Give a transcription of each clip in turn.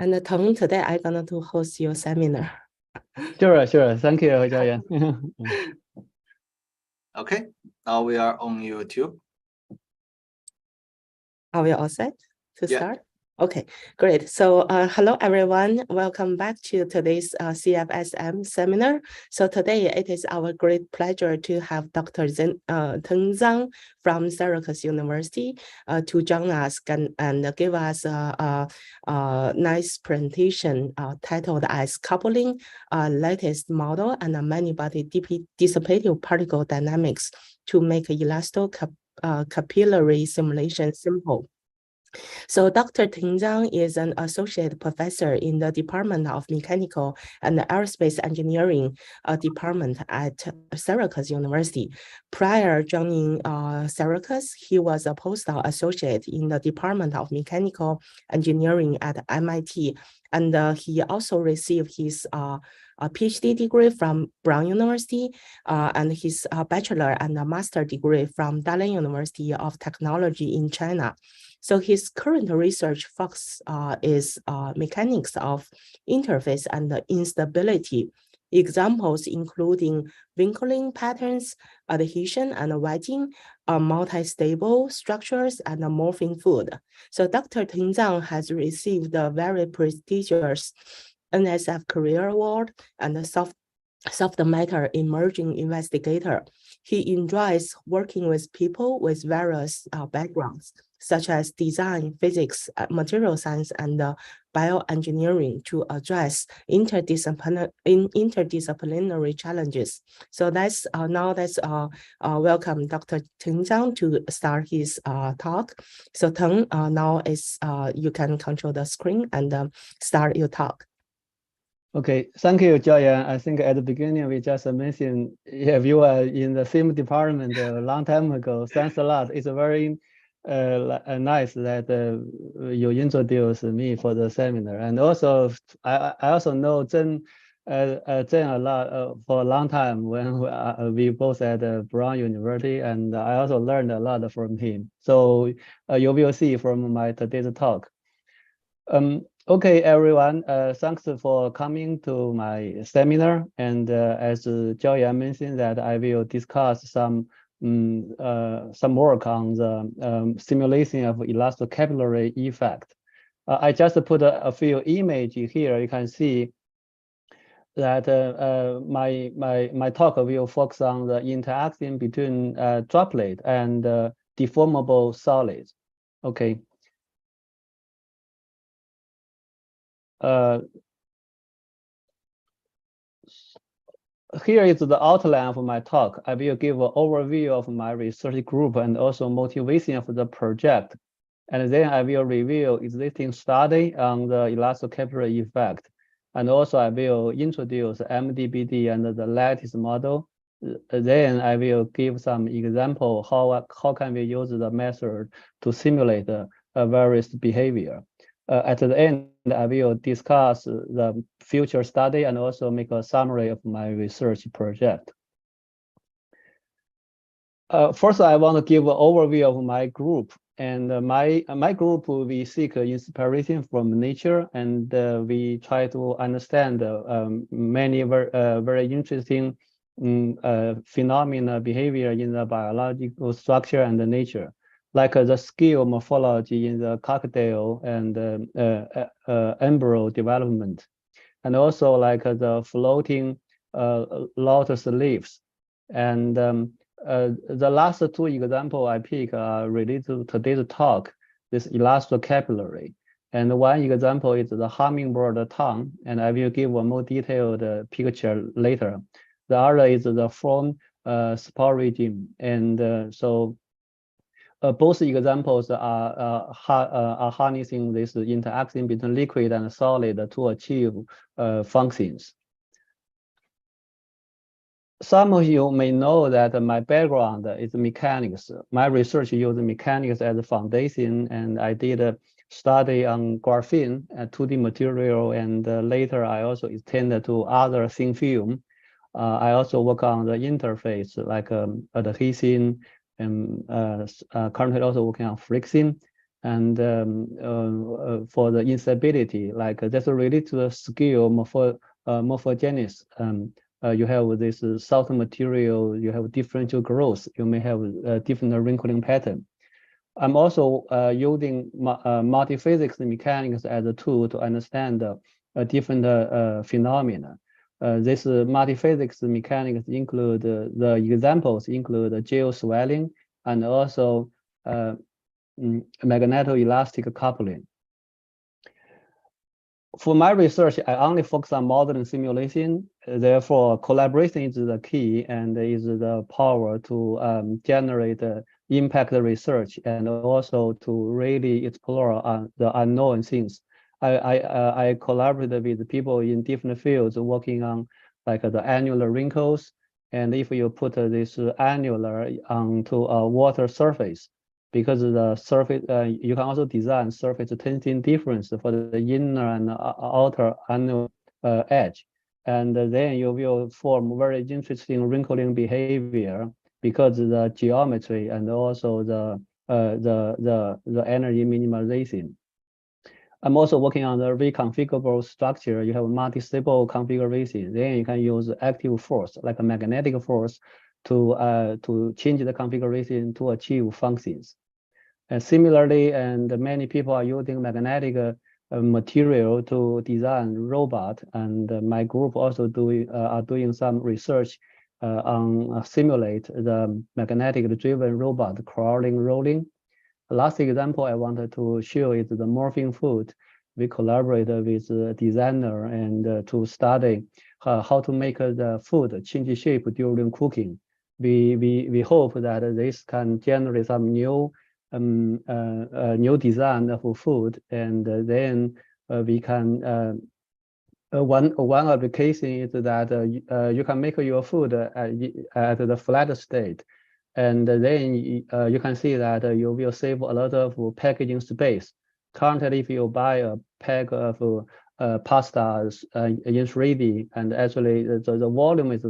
And Teng, today I'm going to host your seminar. Sure. Thank you, Jiayan. Okay, now we are on YouTube. Are we all set to Yeah. start? Okay, great. So hello, everyone. Welcome back to today's CFSM seminar. So today it is our great pleasure to have Dr. Teng Zhang from Syracuse University to join us and give us a nice presentation titled as Coupling Lattice Model and a Many-Body Dissipative Particle Dynamics to make Elastocapillary Simulation Simple. So Dr. Teng Zhang is an associate professor in the Department of Mechanical and Aerospace Engineering department at Syracuse University. Prior joining Syracuse, he was a postdoc associate in the Department of Mechanical Engineering at MIT, and he also received his a PhD degree from Brown University and his bachelor and a master degree from Dalian University of Technology in China. So his current research focus is mechanics of interface and instability. Examples including winkling patterns, adhesion and wedging, multi-stable structures, and morphing fluid. So Dr. Teng Zhang has received a very prestigious NSF Career Award and soft matter emerging investigator. He enjoys working with people with various backgrounds, such as design, physics, material science, and bioengineering to address interdisciplinary challenges. So let's welcome Dr. Teng Zhang to start his talk. So Teng, now you can control the screen and start your talk. Okay, thank you, Jiayan. I think at the beginning we just mentioned if you are in the same department a long time ago. Thanks a lot. It's very nice that you introduced me for the seminar, and also I also know Zheng a lot for a long time when we both at Brown University, and I also learned a lot from him. So you will see from my today's talk. Okay, everyone, thanks for coming to my seminar. And as Jiayan mentioned, that I will discuss some work on the simulation of elastocapillary effect. I just put a few images here. You can see that my talk will focus on the interaction between droplet and deformable solids. Okay. Here is the outline of my talk. I will give an overview of my research group and also motivation of the project. And then I will review existing study on the elastocapillary effect. And also I will introduce MDBD and the Lattice model. Then I will give some example how can we use the method to simulate various behavior. At the end, I will discuss the future study and also make a summary of my research project. First, I want to give an overview of my group. And my group, we seek inspiration from nature, and we try to understand many very interesting phenomena, behavior in the biological structure and the nature, like the scale morphology in the cocktail and embryo development, and also like the floating lotus leaves. And the last two examples I pick are related to today's talk, this elastocapillary. And one example is the hummingbird tongue, and I will give a more detailed picture later. The other is the form sporism, and so both examples are harnessing this interaction between liquid and solid to achieve functions. Some of you may know that my background is mechanics. My research used mechanics as a foundation, and I did a study on graphene, a 2D material, and later I also extended to other thin film. I also work on the interface like adhesion, and currently also working on friction. and for the instability, like that's related to the scale morphogenesis. You have this salt material, you have differential growth, you may have a different wrinkling pattern. I'm also using multiphysics mechanics as a tool to understand different phenomena. This multiphysics mechanics include the examples include gel swelling and also magnetoelastic coupling. For my research, I only focus on modeling simulation. Therefore, collaboration is the key and is the power to generate impact research and also to really explore the unknown things. I collaborated with people in different fields working on like the annular wrinkles. And if you put this annular onto a water surface, because the surface, you can also design surface tension difference for the inner and outer annular edge. And then you will form very interesting wrinkling behavior because the geometry and also the energy minimization. I'm also working on the reconfigurable structure. You have multi-stable configuration. Then you can use active force, like a magnetic force, to change the configuration to achieve functions. And similarly, and many people are using magnetic material to design robot. And my group also are doing some research on simulate the magnetic-driven robot crawling, rolling. Last example I wanted to show is the morphing food. We collaborated with a designer and to study how to make the food change shape during cooking. We hope that this can generate some new design of food, and then we can one application is that you can make your food at the flat state, and then you can see that you will save a lot of packaging space. Currently, if you buy a pack of pastas in 3D, and actually the volume is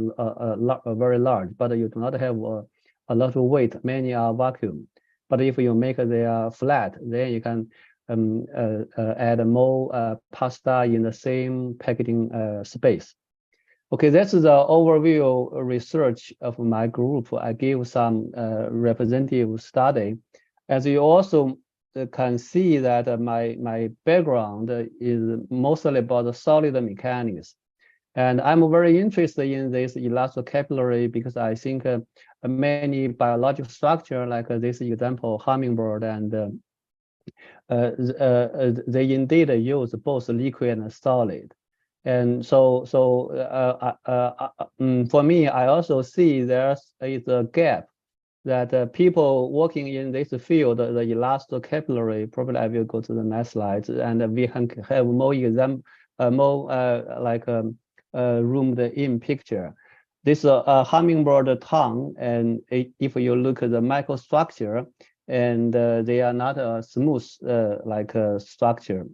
very large, but you do not have a lot of weight. Many are vacuum. But if you make they flat, then you can add more pasta in the same packaging space. Okay, that's the overview research of my group. I gave some representative study. As you also can see that my background is mostly about the solid mechanics. And I'm very interested in this elastocapillary because I think many biological structure like this example, hummingbird, and they indeed use both liquid and solid. And so for me, I also see there is a gap that people working in this field, the elastocapillary, probably I will go to the next slide, and we can have more roomed in picture. This hummingbird tongue, and if you look at the microstructure, and they are not a smooth structure.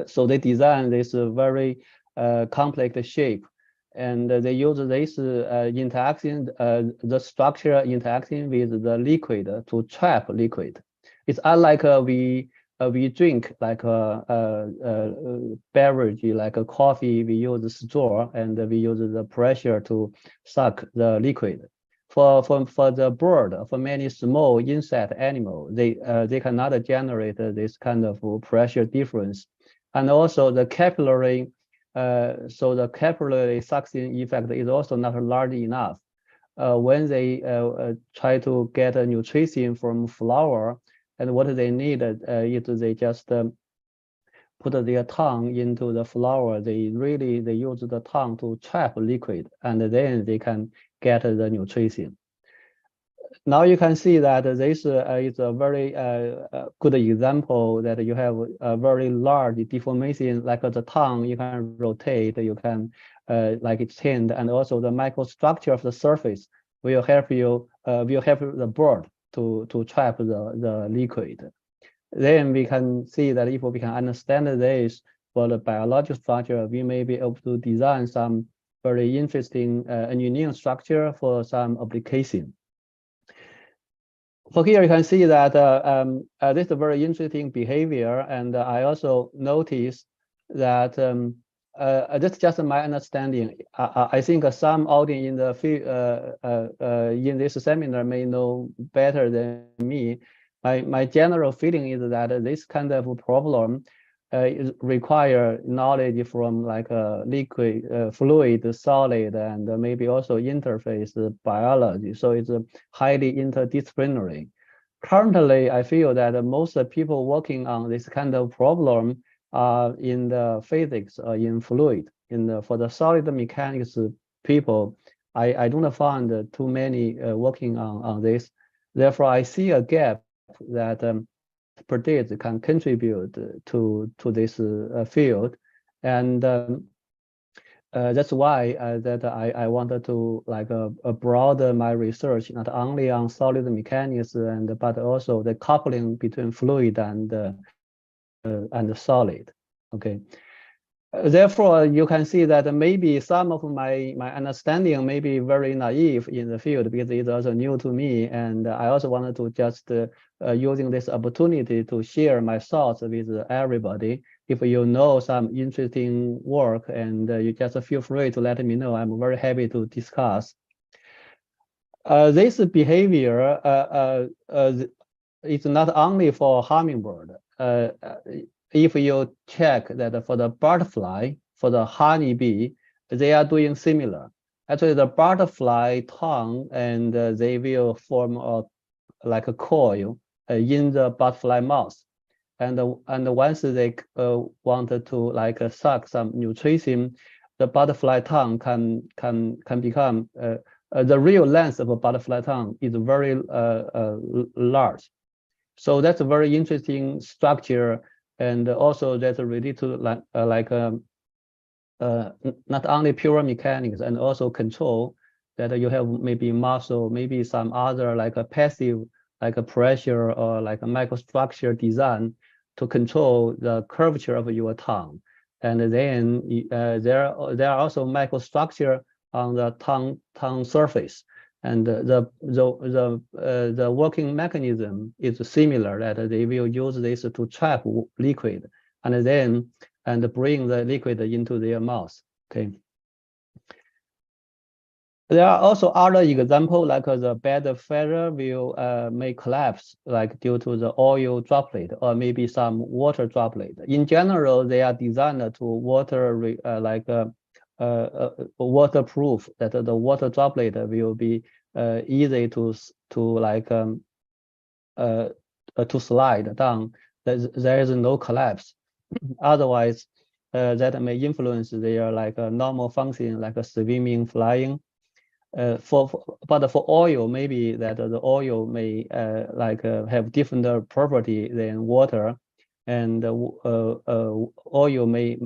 So they design this very complex shape, and they use this interaction, the structure interacting with the liquid to trap liquid. It's unlike we drink like a beverage, like a coffee. We use straw and we use the pressure to suck the liquid. For the bird, for many small insect animals, they cannot generate this kind of pressure difference. And also the capillary, so the capillary suction effect is also not large enough. When they try to get a nutrition from flower, and what they need is they just put their tongue into the flower. They use the tongue to trap liquid, and then they can get the nutrition. Now you can see that this is a very good example that you have a very large deformation, like the tongue. You can rotate, you can like extend, and also the microstructure of the surface will help you, will help the bird to trap the liquid. Then we can see that if we can understand this for the biological structure, we may be able to design some very interesting engineering structure for some application. For here, you can see that this is a very interesting behavior, and I also noticed that this is just my understanding. I think some audience in the in this seminar may know better than me. My general feeling is that this kind of problem require knowledge from like a liquid, fluid, solid, and maybe also interface biology. So it's highly interdisciplinary. Currently, I feel that most people working on this kind of problem are in the physics or in fluid. For the solid mechanics people, I don't find too many working on this. Therefore, I see a gap that predicts can contribute to this field, and that's why that I wanted to like broaden my research not only on solid mechanics but also the coupling between fluid and solid. Okay. Therefore, you can see that maybe some of my understanding may be very naive in the field because it's also new to me, and I also wanted to just using this opportunity to share my thoughts with everybody. If you know some interesting work, and you just feel free to let me know. I'm very happy to discuss. This behavior is not only for hummingbird. If you check that for the butterfly, for the honeybee, they are doing similar. Actually, the butterfly tongue, and they will form like a coil in the butterfly mouth. And once they wanted to like suck some nutrition, the butterfly tongue can become the real length of a butterfly tongue is very large. So that's a very interesting structure. And also that's related to not only pure mechanics and also control, that you have maybe muscle, maybe some other like a passive, like a pressure or like a microstructure design to control the curvature of your tongue. And then there are also microstructure on the tongue surface. And the working mechanism is similar, that they will use this to trap liquid and bring the liquid into their mouth. Okay. There are also other examples, like the bed feather will may collapse, like due to the oil droplet or maybe some water droplet. In general, they are designed to waterproof, that the water droplet will be easy to slide down. There is no collapse. Otherwise, that may influence their like normal function, like swimming, flying. But for oil, maybe that the oil may have different property than water, and oil may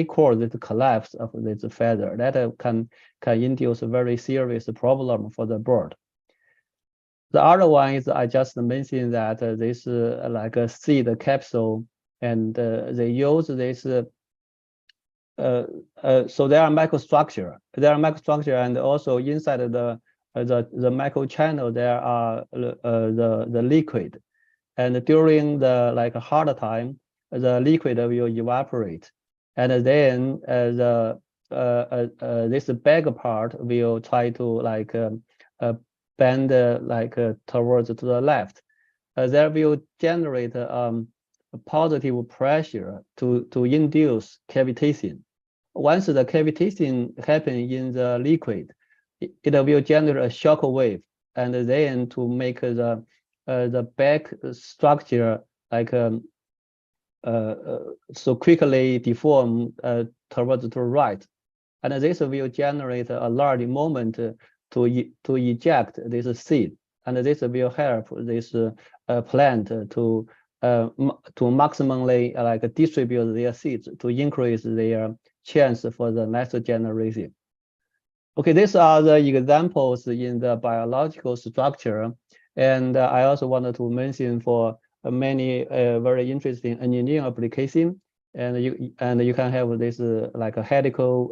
cause the collapse of this feather. That can induce a very serious problem for the bird. The other one is I just mentioned that this like a seed capsule, and they use this. So there are microstructure. And also inside the microchannel there are the liquid. And during the like hard time, the liquid will evaporate, and then this bag part will try to like bend towards to the left. There will generate a positive pressure to induce cavitation. Once the cavitation happens in the liquid, it will generate a shock wave, and then to make the back structure like so quickly deform towards the right, and this will generate a large moment to eject this seed, and this will help this plant to maximally like distribute their seeds to increase their chance for the next generation. Okay, these are the examples in the biological structure, and I also wanted to mention for many very interesting engineering application, and you can have this like a helical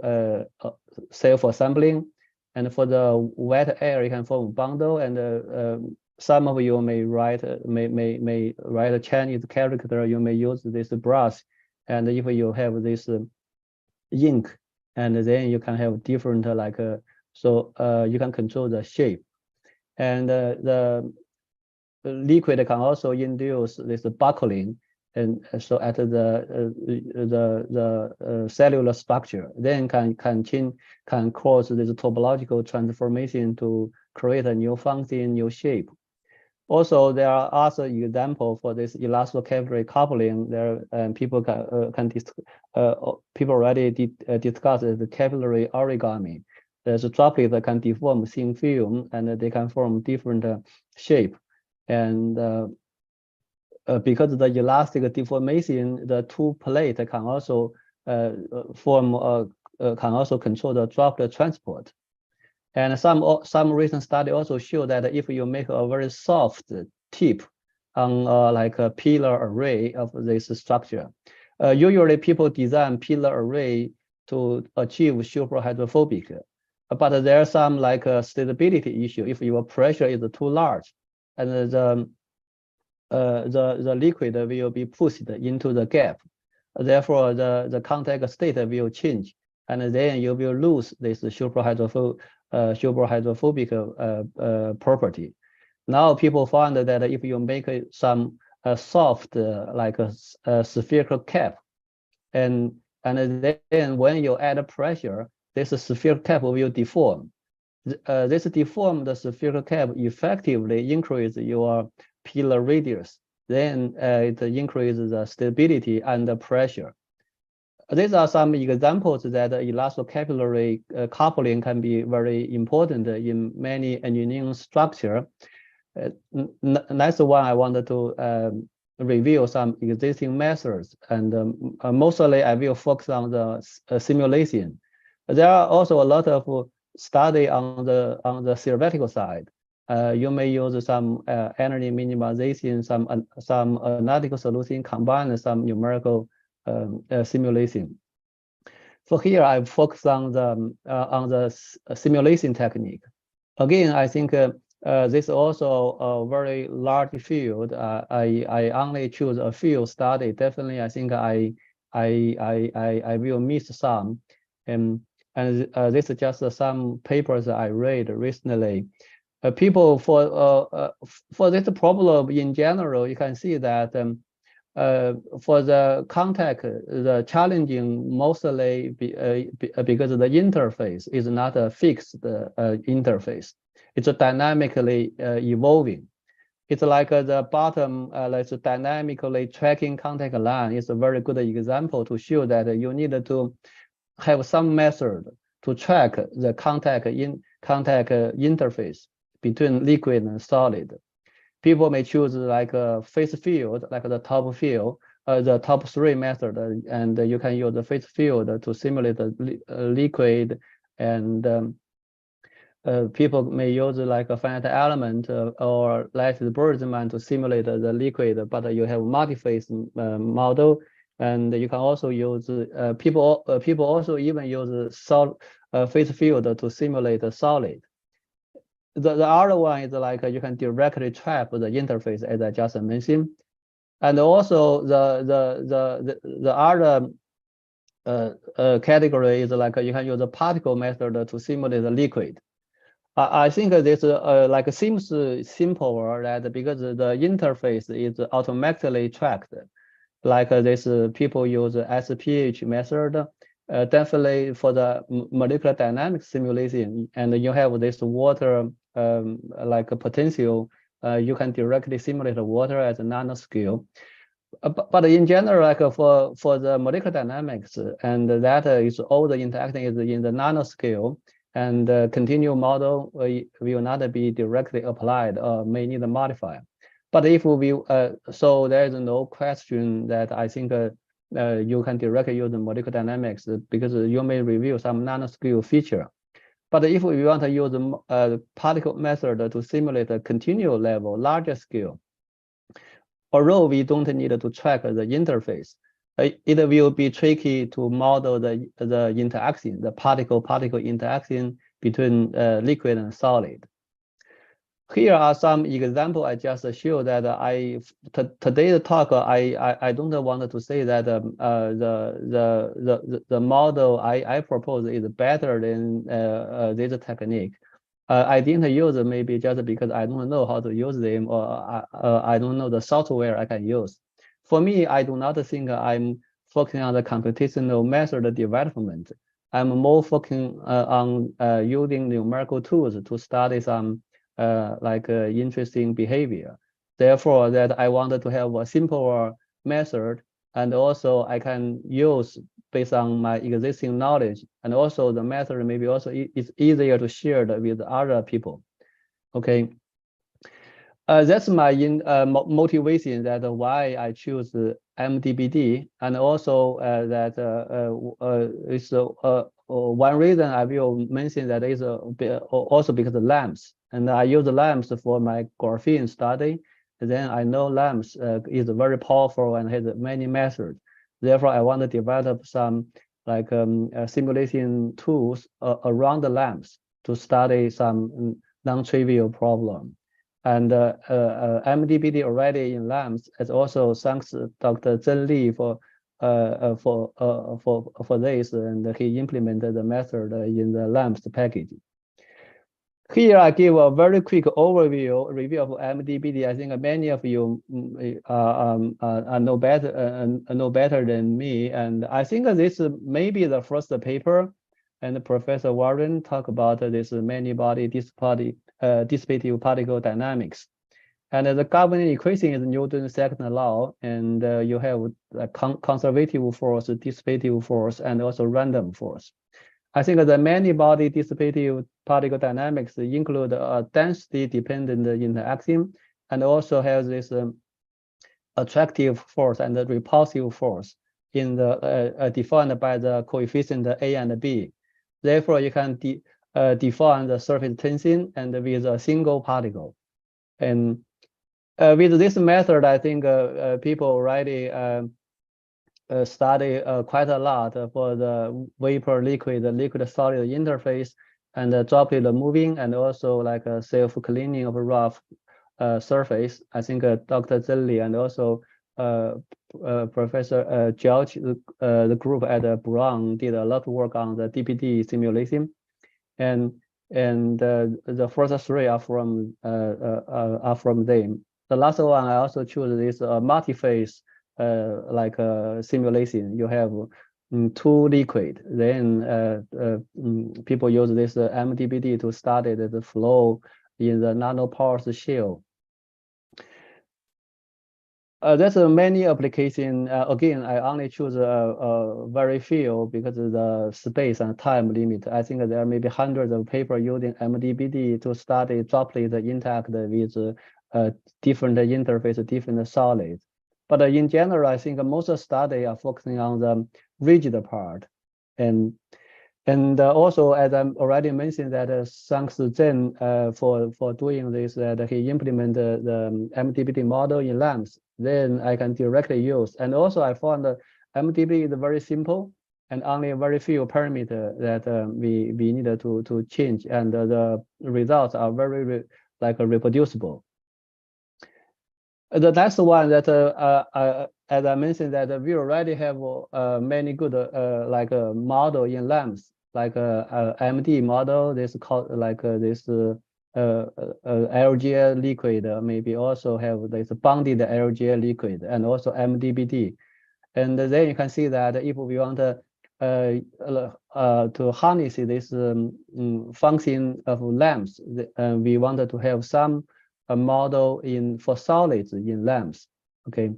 self-assembling, and for the wet air you can form bundle, and some of you may write a Chinese character. You may use this brush, and if you have this ink, and then you can have different so you can control the shape, and the liquid can also induce this buckling, and so at the cellular structure, then can cause this topological transformation to create a new function, new shape. Also, there are other examples for this elastocapillary coupling. There people people already discussed the capillary origami. There's a droplet that can deform thin film, and they can form different shape. And because of the elastic deformation, the two plates can also can also control the droplet transport. And some recent study also show that if you make a very soft tip on like a pillar array of this structure, usually people design pillar array to achieve superhydrophobic, but there are some like stability issue. If your pressure is too large, and the liquid will be pushed into the gap, therefore the contact state will change, and then you will lose this superhydrophobic property. Now people found that if you make some soft like a spherical cap, and then when you add pressure, this spherical cap will deform. This deformed spherical cap effectively increases your pillar radius. Then it increases the stability under pressure. These are some examples that elastocapillary coupling can be very important in many engineering structure. Next one, I wanted to review some existing methods, and mostly I will focus on the simulation. There are also a lot of study on the theoretical side. You may use some energy minimization, some analytical solution, combine some numerical simulation. For here, I focus on the simulation technique. Again, I think this is also a very large field. I only choose a few study. Definitely, I think I will miss some. And this is just some papers I read recently. People for this problem in general, you can see that for the contact, the challenging mostly because the interface is not a fixed interface. It's a dynamically evolving. It's like the bottom, like dynamically tracking contact line is a very good example to show that you need to have some method to track the contact interface between liquid and solid. People may choose like a phase field, like the top field, the top three method, and you can use the phase field to simulate the liquid, and people may use like a finite element or Lattice Boltzmann to simulate the liquid, but you have multi-phase model, and you can also use people also even use phase field to simulate a solid. The other one is like you can directly trap the interface, as I just mentioned, and also the other category is like you can use the particle method to simulate the liquid. I think this like seems simpler that because the interface is automatically tracked, like this people use SPH method. Definitely for the molecular dynamics simulation, and you have this water like a potential, you can directly simulate the water at a nanoscale. But in general, like for the molecular dynamics, and that is all the interacting is in the nanoscale, and continual model will not be directly applied or may need a modifier. But if we so there is no question that I think you can directly use the molecular dynamics because you may review some nanoscale feature. But if we want to use the particle method to simulate a continual level, larger scale, although we don't need to track the interface, it will be tricky to model the interaction, the particle-particle interaction between liquid and solid. here are some examples I just show that today's talk I don't want to say that the model I propose is better than this technique. I didn't use it maybe just because I don't know how to use them, or I don't know the software I can use. For me, I do not think I'm focusing on the computational method development. I'm more focusing on using numerical tools to study some interesting behavior. Therefore, that I wanted to have a simpler method, and also I can use based on my existing knowledge, and also the method maybe also is easier to share with other people. Okay, that's my motivation that why I choose MDBD, and also that is one reason I will mention that is also because of LAMPS, and I use LAMPS for my graphene study. Then I know LAMPS is very powerful and has many methods. Therefore, I want to develop some simulation tools around the LAMPS to study some non-trivial problem. And MDBD already in LAMPS, as also thanks Dr. Zhen Li for this, and he implemented the method in the LAMPS package. Here I give a very quick review of MDBD. I think many of you know better than me, and I think this may be the first paper, and Professor Warren talked about this many-body dissipative particle dynamics. And the governing equation is Newton's second law, and you have a conservative force, dissipative force, and also random force. I think the many-body dissipative particle dynamics include a density-dependent interaction, and also has this attractive force and the repulsive force in the defined by the coefficient A and B. Therefore, you can define the surface tension and with a single particle. And with this method, I think people already study quite a lot for the vapor liquid solid interface, and droplet moving, and also like a self-cleaning of a rough surface. I think Dr. Zeli and also Professor George, the group at Brown, did a lot of work on the DPD simulation, and the first three are from them. The last one I also choose is a multi-phase simulation. You have two liquid, then people use this MDBD to study the flow in the nanoparts shell. There's many applications. Again, I only choose very few because of the space and time limit. I think there may be hundreds of papers using MDBD to study droplet interact with different interface, different solids. But in general, I think most studies are focusing on the rigid part. And also, as I already mentioned, that thanks to Zhen for doing this, that he implemented the MDBD model in LAMPS, then I can directly use. And also, I found that MDBD is very simple and only very few parameters that we needed to change, and the results are very reproducible. The next one that as I mentioned, that we already have many good model in LAMPS, like MD model. This called this LGL liquid. Maybe also have this bonded LGL liquid, and also MDBD. And then you can see that if we want to harness this function of LAMPS, we wanted to have some model for solids in LAMPS. Okay,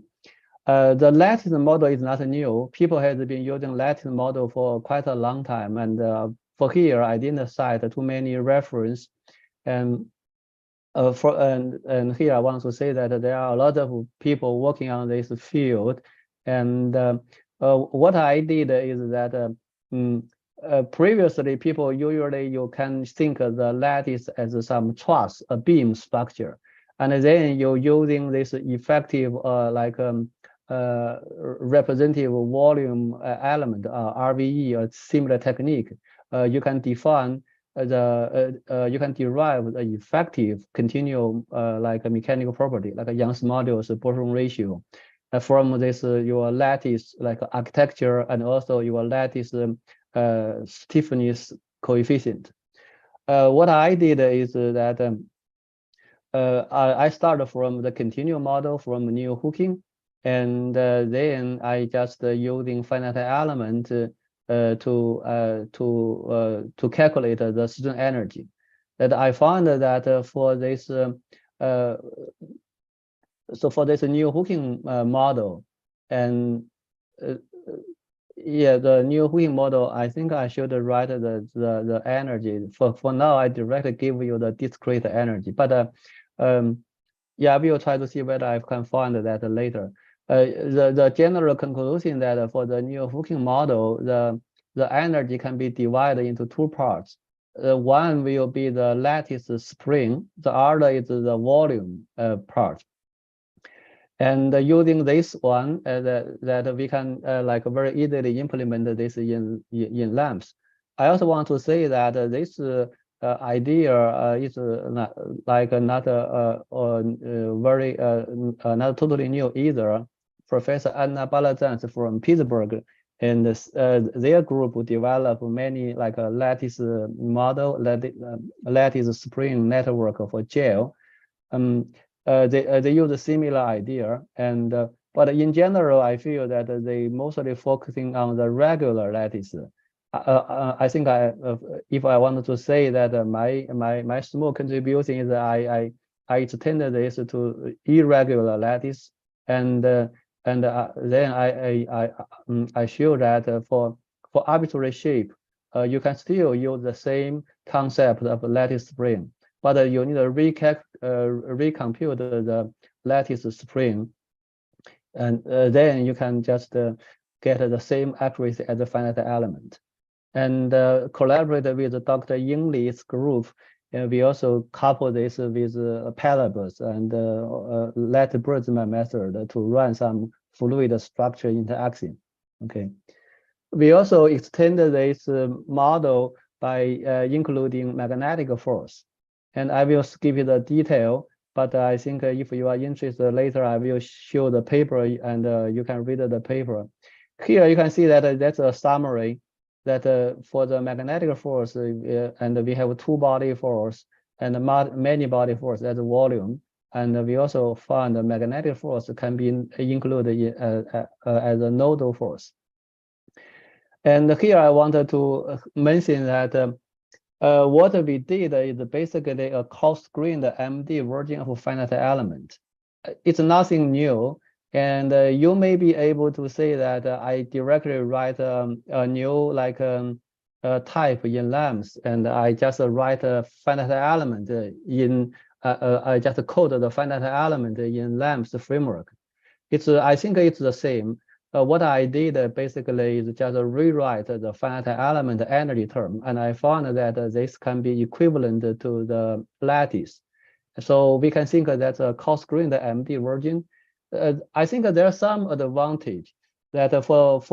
the Lattice model is not new. People have been using Lattice model for quite a long time, and for here I didn't cite too many reference. And here I want to say that there are a lot of people working on this field, and what I did is that previously people usually you can think of the lattice as some truss, a beam structure, and then you're using this effective representative volume element, RVE, or similar technique. You can define you can derive the effective continuum like a mechanical property, like a Young's modulus boson ratio, from this your lattice like architecture and also your lattice stiffness coefficient. What I did is that I started from the continuum model from new hooking, and then I just using finite element to calculate the student energy. That I found that for this so for this new hooking model, and yeah, the new hooking model, I think I should write the energy. For now, I directly give you the discrete energy, but yeah, I will try to see whether I can find that later. The general conclusion that for the new hooking model, the energy can be divided into two parts. One will be the lattice spring, the other is the volume part. And using this one, that we can like very easily implement this in lamps. I also want to say that this idea is like not very not totally new either. Professor Anna Balazans from Pittsburgh and their group developed many like a lattice model, lattice spring network for gel. They use a similar idea, and but in general, I feel that they mostly focusing on the regular lattice. I think if I wanted to say that my small contribution is that I extended this to irregular lattice, and then I show that for arbitrary shape, you can still use the same concept of lattice spring, but you need to recompute the lattice spring, and then you can just get the same accuracy as the finite element. And collaborate with Dr. Yingli's group. We also couple this with Palabus and let Boltzmann method to run some fluid structure interaction. Okay. We also extended this model by including magnetic force. And I will skip the detail, but I think if you are interested later, I will show the paper and you can read the paper. Here you can see that that's a summary that for the magnetic force, and we have two body force and many body force, that's volume. And we also found the magnetic force can be included as a nodal force. And here I wanted to mention that what we did is basically a coarse-grained MD version of a finite element. It's nothing new, and you may be able to say that I directly write a new like type in LAMS, and I just write a finite element in I just code the finite element in LAMS framework. I think it's the same. What I did basically is just rewrite the finite element energy term, and I found that this can be equivalent to the lattice. So we can think that's a coarse-grained MD version. I think there's some advantage that for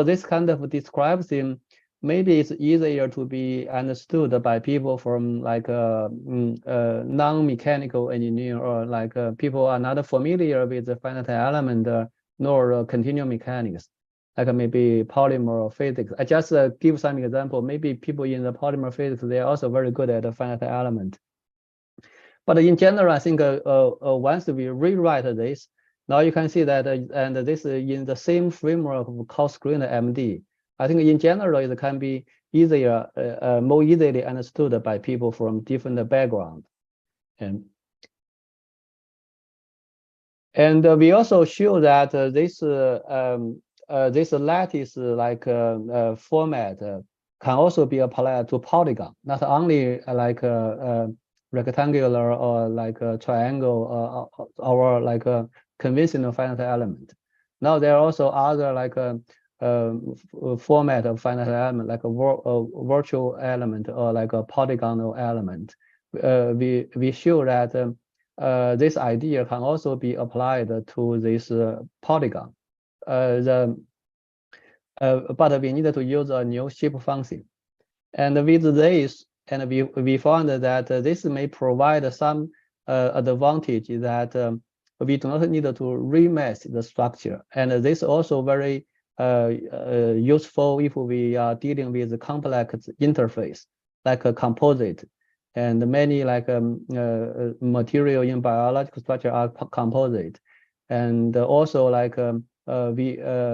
this kind of description, maybe it's easier to be understood by people from like non-mechanical engineer, or like people are not familiar with the finite element nor continuum mechanics, like maybe polymer physics. I just give some example. Maybe people in the polymer physics, they are also very good at the finite element. But in general, I think once we rewrite this, now you can see that, and this is in the same framework of coarse-grained MD. I think in general, it can be easier, more easily understood by people from different backgrounds. And we also show that this lattice like format can also be applied to polygon, not only like rectangular or like a triangle or like a conventional finite element. Now there are also other like format of finite element, like a virtual element or like a polygonal element. We show that this idea can also be applied to this polygon. But we need to use a new shape function. And with this, And we found that this may provide some advantage that we do not need to remask the structure. And this also very useful if we are dealing with a complex interface, like a composite. And many like material in biological structure are composite. And also like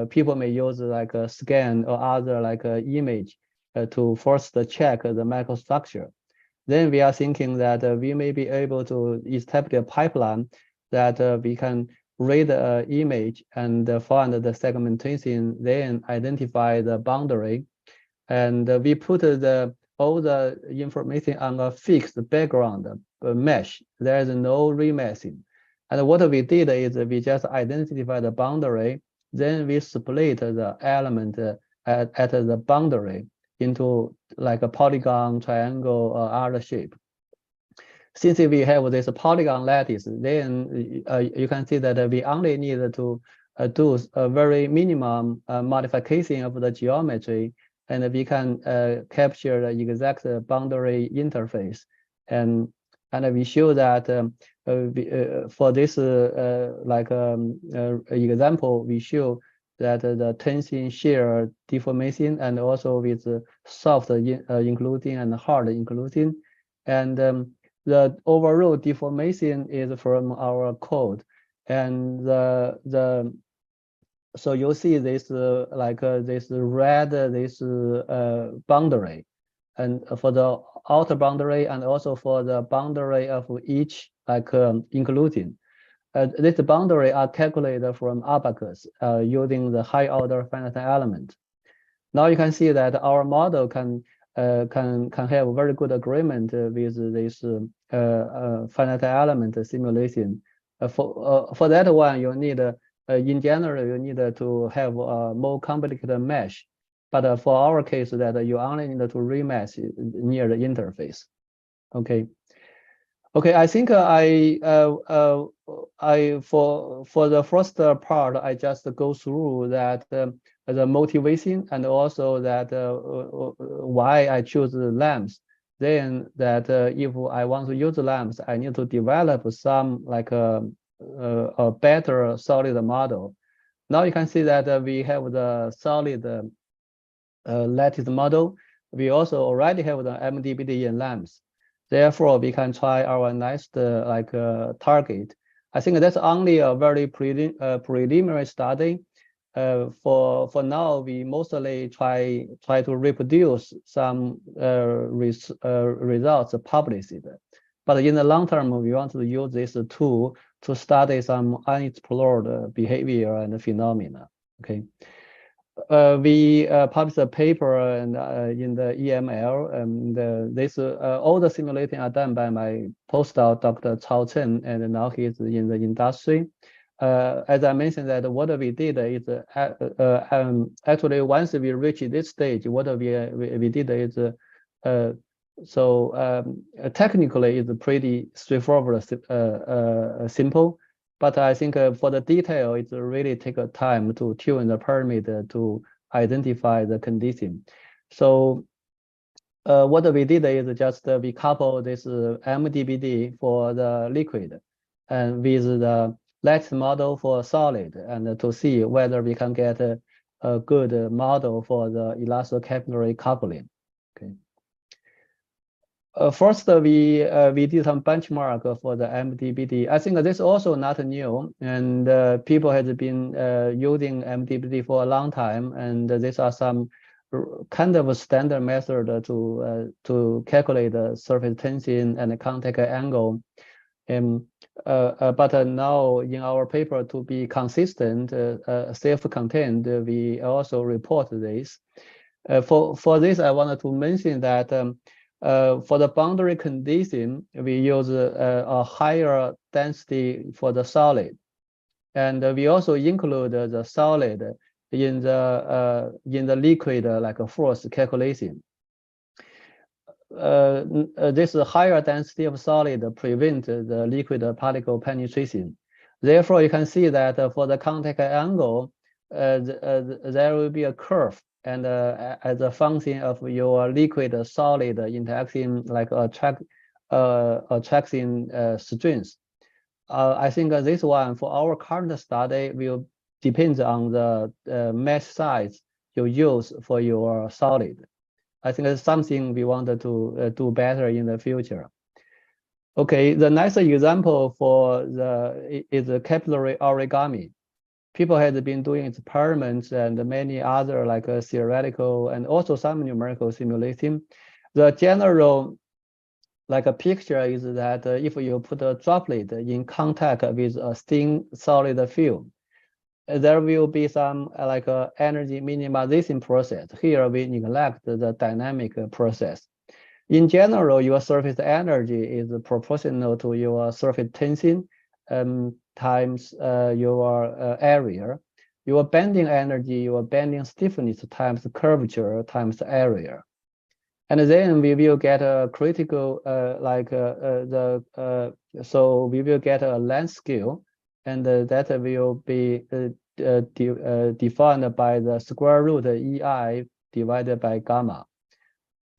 people may use like a scan or other like image to first check the microstructure. Then we are thinking that we may be able to establish a pipeline that we can read the image and find the segmentation, then identify the boundary. And we put all the information on a fixed background mesh. There is no remasking. And what we did is we just identify the boundary, then we split the element at the boundary into like a polygon, triangle, or other shape. Since we have this polygon lattice, then you can see that we only need to do a very minimum modification of the geometry, and we can capture the exact boundary interface. And we show that for this example, we show that the tension shear deformation and also with soft including and hard including. And the overall deformation is from our code. And so you'll see this this red, this boundary, and for the outer boundary and also for the boundary of each including. This boundary are calculated from abacus using the high order finite element. Now you can see that our model can have very good agreement with this finite element simulation. For that one, you need in general you need to have a more complicated mesh. But for our case, that you only need to remesh near the interface. Okay. Okay, I think for the first part, I just go through that the motivation and also that why I choose the lamps. Then that if I want to use the lamps, I need to develop some like a better solid model. Now you can see that we have the solid lattice model. We also already have the MDPD in lamps. Therefore, we can try our next target. I think that's only a very preliminary study. For now, we mostly try to reproduce some results published. But in the long term, we want to use this tool to study some unexplored behavior and phenomena. Okay. We published a paper in the EML, and all the simulating are done by my postdoc, Dr. Cao Chen, and now he's in the industry. As I mentioned, that what we did is actually once we reach this stage, what we did is technically it's pretty straightforward, simple. But I think for the detail, it really takes time to tune the parameter to identify the condition. So what we did is just we couple this MDPD for the liquid and with the lattice model for solid, and to see whether we can get a good model for the elastocapillary coupling. Okay. First, we did some benchmark for the MDPD. I think this is also not new, and people have been using MDPD for a long time, and these are some kind of a standard method to calculate the surface tension and the contact angle. But now in our paper, to be consistent, self-contained, we also report this. For this, I wanted to mention that for the boundary condition, we use a higher density for the solid, and we also include the solid in the liquid like a force calculation. This higher density of solid prevent the liquid particle penetration. Therefore, you can see that for the contact angle, there will be a curve and as a function of your liquid solid interaction, like attraction strength. I think this one for our current study will depend on the mesh size you use for your solid. I think it's something we wanted to do better in the future. Okay, the next example for is the capillary origami. People had been doing experiments and many other like theoretical and also some numerical simulation. The general like a picture is that if you put a droplet in contact with a thin solid film, there will be some like energy minimization process. Here we neglect the dynamic process. In general, your surface energy is proportional to your surface tension times your area. Your bending energy, your bending stiffness times curvature times area. And then we will get a critical so we will get a length scale, and that will be defined by the square root EI divided by gamma.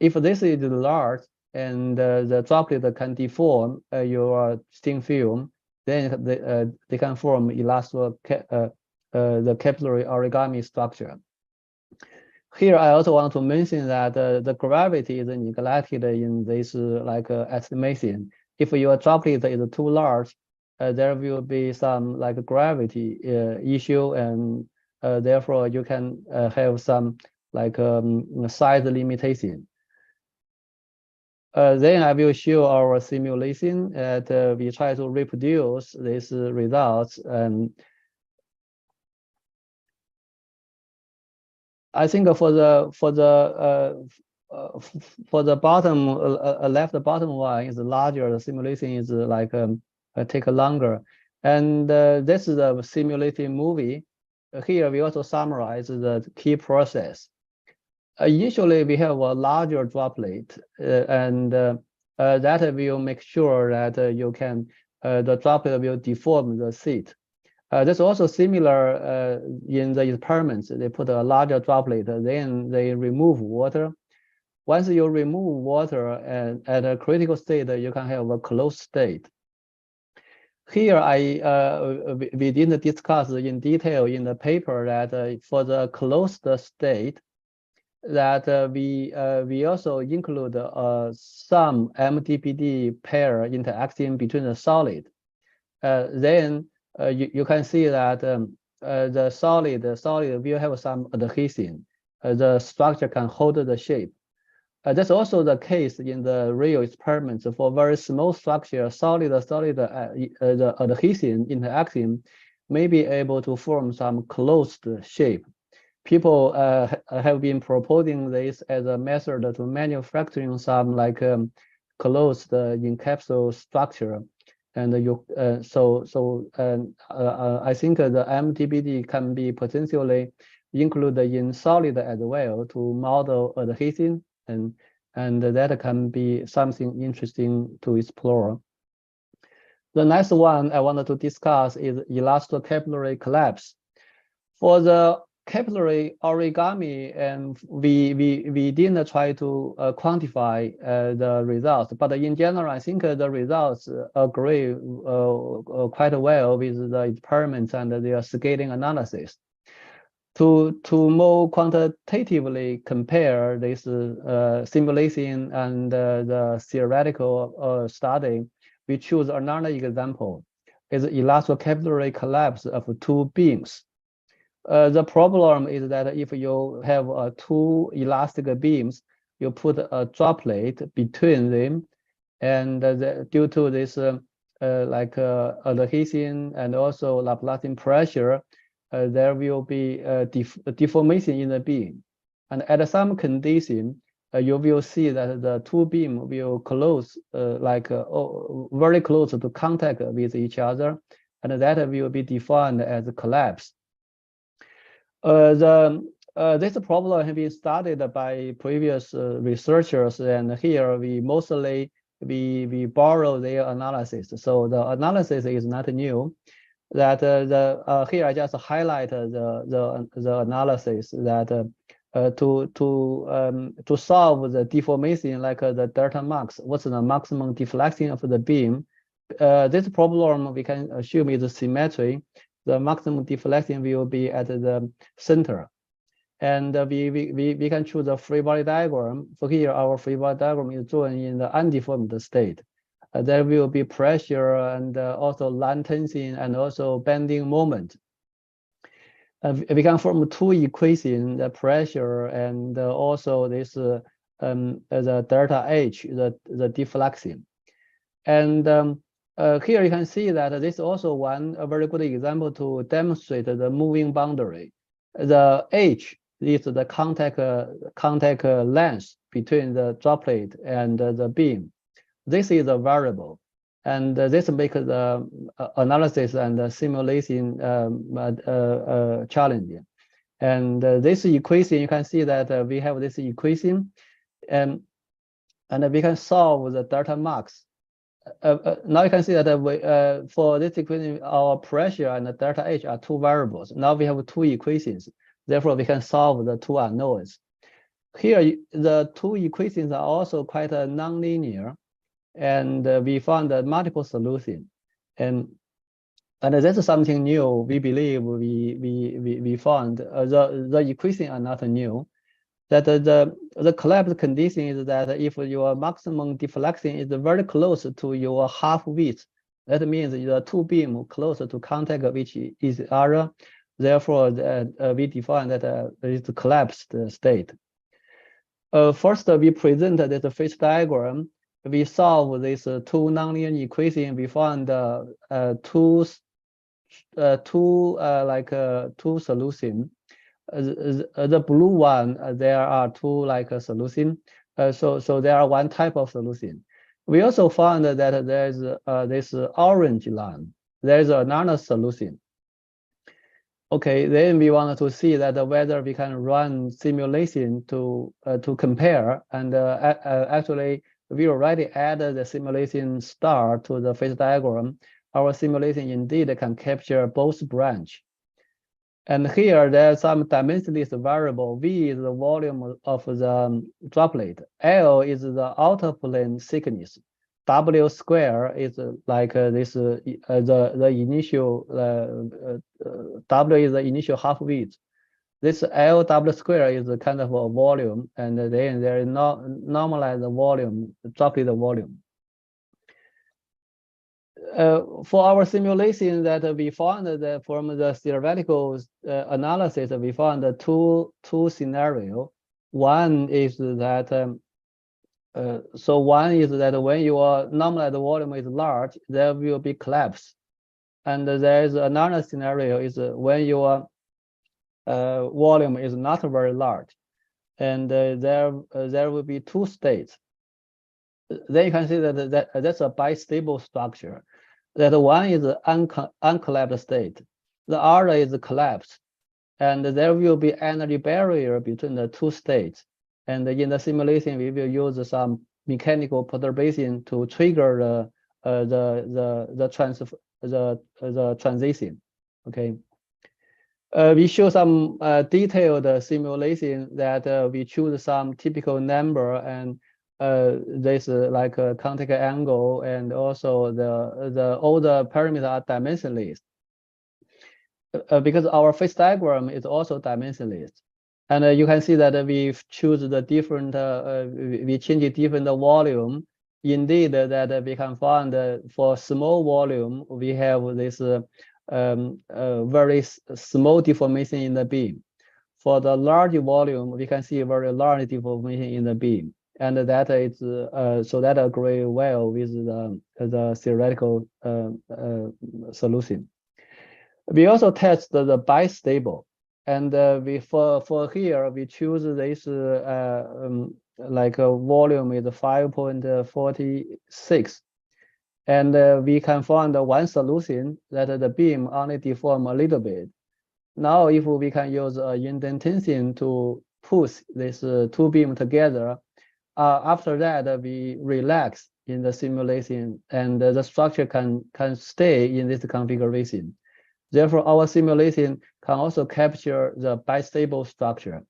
If this is large and the droplet can deform your thin film, then they can form the capillary origami structure. Here, I also want to mention that the gravity is neglected in this estimation. If your droplet is too large, there will be some like gravity issue, and therefore you can have some like size limitation. Then I will show our simulation that we try to reproduce these results. And I think for the bottom left bottom one is larger. The simulation is like take longer, and this is a simulated movie. Here we also summarize the key process. Usually we have a larger droplet, and that will make sure that you can the droplet will deform the seat. That's also similar in the experiments. They put a larger droplet, then they remove water. Once you remove water and at a critical state, you can have a closed state. Here, we didn't discuss in detail in the paper that for the closed state, that we also include some MDPD pair interaction between the solid. Then you can see that the solid will have some adhesion. The structure can hold the shape. That's also the case in the real experiments. For very small structure, the adhesion interaction may be able to form some closed shape. People have been proposing this as a method to manufacturing some like closed encapsulated structure. And I think the MDPD can be potentially included in solid as well to model adhesion, and that can be something interesting to explore. The next one I wanted to discuss is elastocapillary collapse. For the capillary origami, and we didn't try to quantify the results, but in general, I think the results agree quite well with the experiments and their scaling analysis. To more quantitatively compare this simulation and the theoretical study, we choose another example, is elastocapillary collapse of two beams. The problem is that if you have two elastic beams, you put a droplet between them, and due to this adhesion and also Laplacian pressure, there will be deformation in the beam. And at some condition, you will see that the two beams will close, very close to contact with each other, and that will be defined as a collapse. This problem has been studied by previous researchers, and here we mostly borrow their analysis. So the analysis is not new. That here I just highlight the analysis that to solve the deformation like the delta max, what's the maximum deflection of the beam? This problem we can assume is symmetry. The maximum deflection will be at the center. And we can choose a free body diagram. For here, our free body diagram is drawn in the undeformed state. There will be pressure and also line tension and also bending moment. We can form two equations: the pressure and also this the delta H, the deflection. And here you can see that this is also a very good example to demonstrate the moving boundary. The H is the contact length between the droplet and the beam. This is a variable, and this makes the analysis and the simulation challenging. And this equation, you can see that we have this equation, and we can solve the delta max. Now you can see that for this equation, our pressure and the delta H are two variables. Now we have two equations. Therefore, we can solve the two unknowns. Here, the two equations are also quite nonlinear, and we found multiple solutions. And this is something new. We believe we found the equations are not new. That the collapse condition is that if your maximum deflection is very close to your half width, that means the two beams closer to contact with each other. Therefore, we define that it's a collapsed state. First, we presented this phase diagram. We solve this two nonlinear equation. We found two solutions. The blue one, there are two solutions. So there are one type of solution. We also found that there's this orange line. There's another solution. Okay, then we wanted to see that whether we can run simulation to compare. And actually, we already added the simulation star to the phase diagram. Our simulation indeed can capture both branches. And here there's some dimensionless variable. V is the volume of the droplet. L is the outer plane thickness. W square is like this. The initial W is the initial half width. This LW square is a kind of a volume, and then there is normalized volume, droplet volume. For our simulation that we found that from the theoretical analysis, we found two scenarios. One is that one is that when your normalized volume is large, there will be collapse, and there is another scenario is when your volume is not very large, and there will be two states. Then you can see that that's a bistable structure. That one is uncollapsed state, the other is collapsed, and there will be energy barrier between the two states. And in the simulation, we will use some mechanical perturbation to trigger the transition. Okay. We show some detailed simulation that we choose some typical number, and this like a contact angle, and also all the parameters are dimensionless. Because our phase diagram is also dimensionless. And you can see that we choose the different, we change different volume. Indeed, that we can find for small volume, we have this very small deformation in the beam. For the large volume, we can see a very large deformation in the beam. And that is, so that agree well with the theoretical solution. We also test the bistable. And we for here we choose this like a volume is 5.46, and we can find one solution that the beam only deform a little bit. Now, if we can use indentation to push this two beam together, after that we relax in the simulation, and the structure can stay in this configuration. Therefore, our simulation can also capture the bistable structure.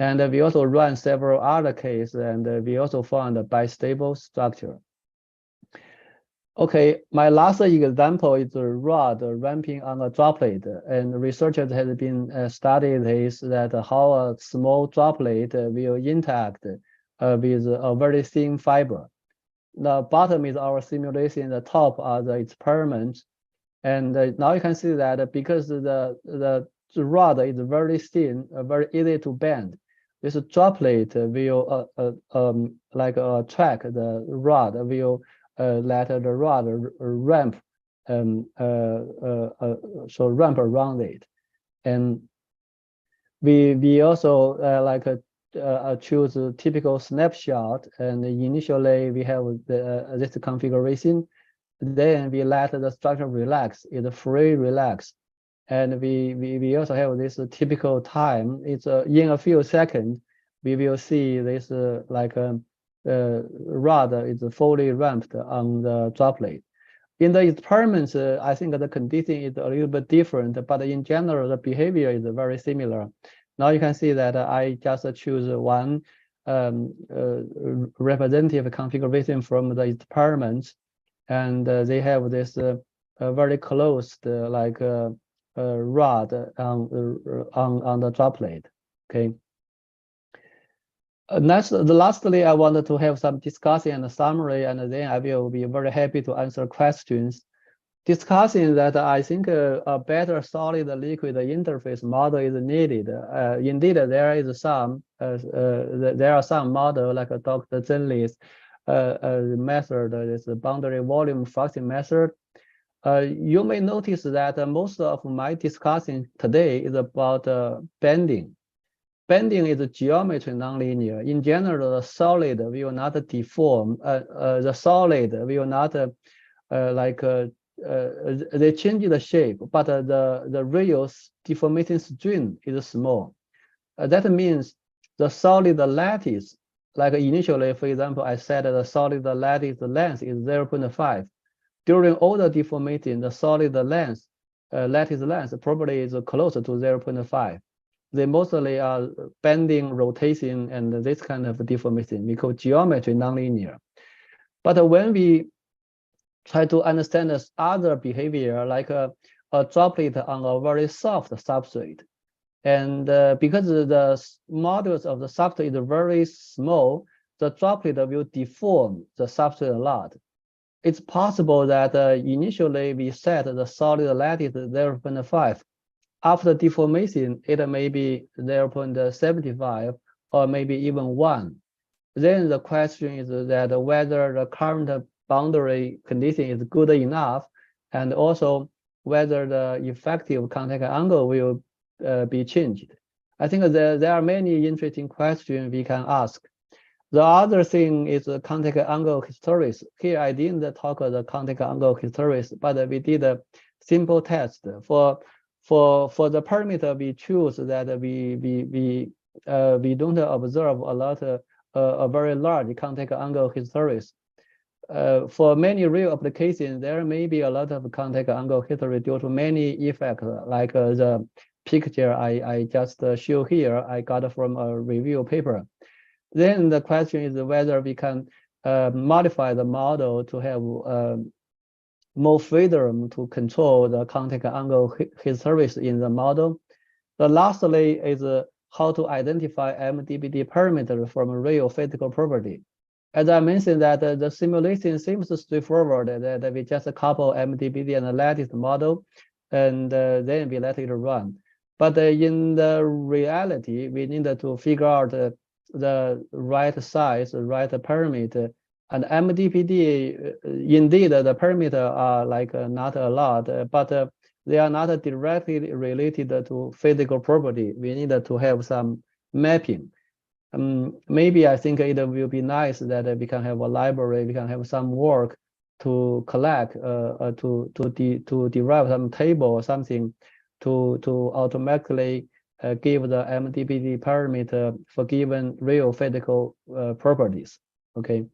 And we also run several other cases, and we also found a bistable structure. Okay, my last example is a rod ramping on a droplet, and researchers have been studied is that how a small droplet will interact with a very thin fiber. The bottom is our simulation, the top are the experiments. And now you can see that because the rod is very thin, very easy to bend, this droplet will track the rod, will let the rod ramp, ramp around it. And we also choose a typical snapshot, and initially we have this configuration. Then we let the structure relax, it's free relax. And we also have this typical time. It's in a few seconds, we will see this rod is fully ramped on the droplet. In the experiments, I think the condition is a little bit different, but in general, the behavior is very similar. Now you can see that I just choose one representative configuration from the experiments, and they have this very closed rod on the droplet. Okay. Lastly, I wanted to have some discussion and a summary, and then I will be very happy to answer questions. Discussing that I think a better solid liquid interface model is needed. Indeed, there is some there are some models like Dr. Zenli's method, is the boundary volume fraction method. You may notice that most of my discussion today is about bending. Bending is geometry nonlinear. In general, the solid will not deform. The solid will not they change the shape, but the real deformation strain is small. That means the solid lattice, like initially, for example, I said the solid lattice length is 0.5. During all the deformation, the solid length, lattice length probably is closer to 0.5. They mostly are bending, rotation, and this kind of deformation. We call geometry nonlinear. But when we try to understand this other behavior, like a droplet on a very soft substrate, and because the modules of the substrate is very small, the droplet will deform the substrate a lot. It's possible that initially we set the solid lattice 0.5. After deformation, it may be 0.75 or maybe even 1. Then the question is that whether the current boundary condition is good enough, and also whether the effective contact angle will be changed. I think there are many interesting questions we can ask. The other thing is the contact angle hysteresis. Here I didn't talk about the contact angle hysteresis, but we did a simple test for the parameter we choose that we don't observe a lot a very large contact angle hysteresis. For many real applications, there may be a lot of contact angle hysteresis due to many effects, like the picture I just show here, I got from a review paper. Then the question is whether we can modify the model to have more freedom to control the contact angle hysteresis in the model. The lastly is how to identify MDPD parameter from a real physical property. As I mentioned, that the simulation seems straightforward, that we just couple MDPD and the lattice model, and then we let it run. But in the reality, we need to figure out the right size, right parameter. And MDPD, indeed, the parameter are not a lot, but they are not directly related to physical property. We need to have some mapping. Maybe I think it will be nice that we can have a library, we can have some work to collect, to derive some table or something to automatically give the MDPD parameter for given real physical properties. Okay.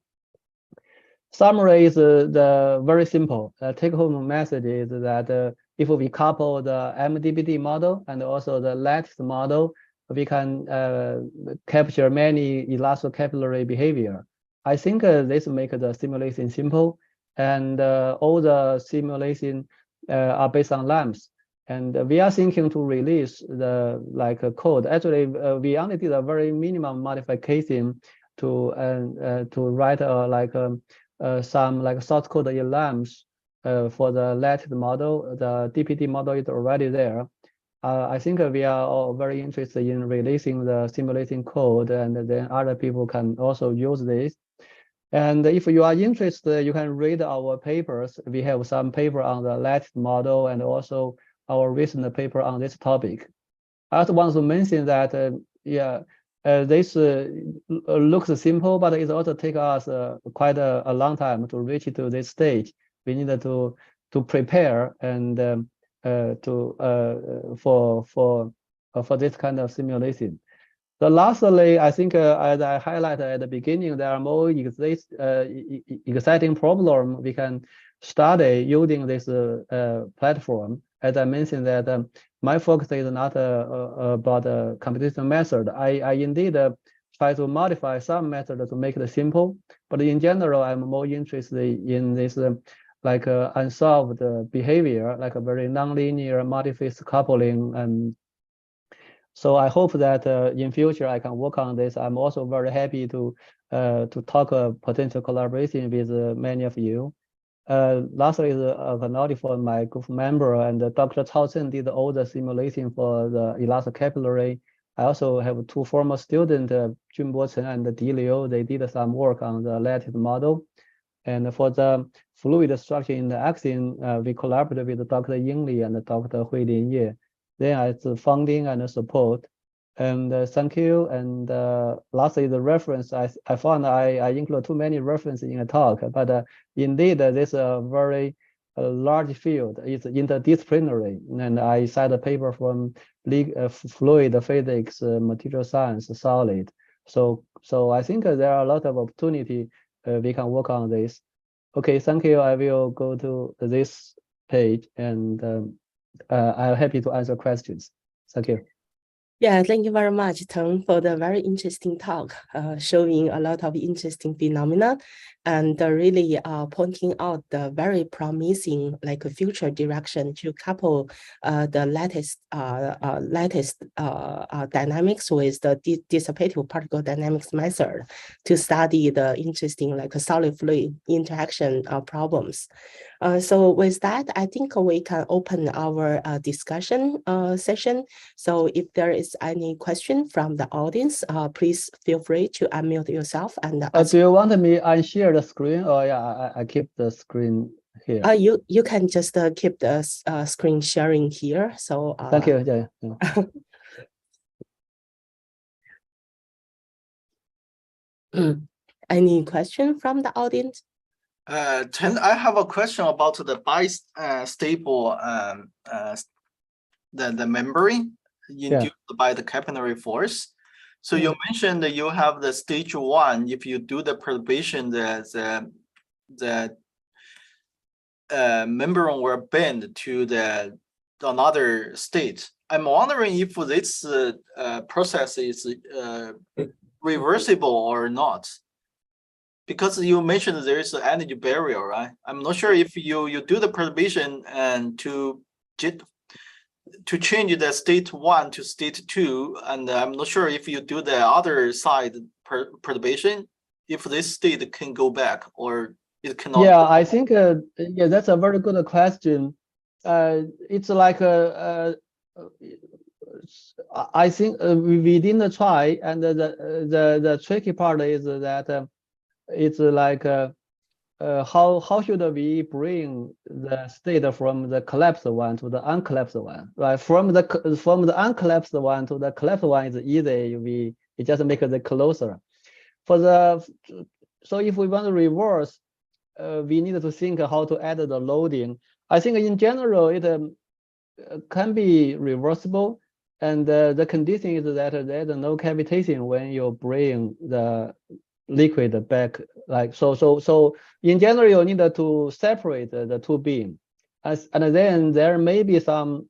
Summary is the very simple. Take-home message is that if we couple the MDPD model and also the lattice model, we can capture many elastocapillary behavior. I think this makes the simulation simple, and all the simulation are based on lamps. And we are thinking to release the code. Actually, we only did a very minimum modification to write some source code in lamps for the Lattice model. The DPD model is already there. I think we are all very interested in releasing the simulation code, and then other people can also use this. And if you are interested, you can read our papers. We have some paper on the Lattice model and also our recent paper on this topic. I also want to mention that, this looks simple, but it also takes us quite a long time to reach to this stage. We need to prepare and for this kind of simulation. So lastly, I think as I highlighted at the beginning, there are more exciting problems we can study using this platform. As I mentioned that my focus is not about a computation method. I indeed try to modify some method to make it simple, but in general, I'm more interested in this unsolved behavior, like a very nonlinear multiphase coupling. And so I hope that in future I can work on this. I'm also very happy to talk potential collaboration with many of you. Lastly, is acknowledge for my group member, and Dr. Cao Chen did all the simulation for the Elastocapillary. I also have two former students, Junbo Chen and Di Liu. They did some work on the Lattice model. And for the fluid structure in the axon, we collaborated with Dr. Ying Li and Dr. Huilin Ye. Then as funding and support. And thank you. And lastly, the reference, I found I include too many references in a talk, but indeed, this is a very large field. It's interdisciplinary. And I cite a paper from fluid physics, material science, solid. So I think there are a lot of opportunity we can work on this. Okay, thank you. I will go to this page, and I'm happy to answer questions. Thank you. Yeah, thank you very much, Teng, for the very interesting talk, showing a lot of interesting phenomena and really pointing out the very promising future direction to couple the lattice dynamics with the dissipative particle dynamics method to study the interesting solid fluid interaction problems. So with that, I think we can open our discussion session. So if there is any question from the audience, please feel free to unmute yourself and ask. Do you want me to share the screen, or I keep the screen here? You can just keep the screen sharing here. So thank you. Yeah. Any question from the audience? Chen, I have a question about the bistable the membrane induced by the capillary force. So you mentioned that you have the stage 1. If you do the perturbation, the membrane will bend to another state. I'm wondering if this process is reversible or not. Because you mentioned there is an energy barrier, right? I'm not sure if you do the perturbation and to change the state 1 to state 2, and I'm not sure if you do the other side perturbation, if this state can go back or it cannot. Yeah, I think that's a very good question. It's like I think we didn't try, and the tricky part is that. It's like how should we bring the state from the collapsed one to the uncollapsed one, right? From the uncollapsed one to the collapsed one is easy. We just make it closer. So if we want to reverse, we need to think how to add the loading. I think in general it can be reversible, and the condition is that there's no cavitation when you bring the liquid back, so in general you need to separate the two beams, and then there may be some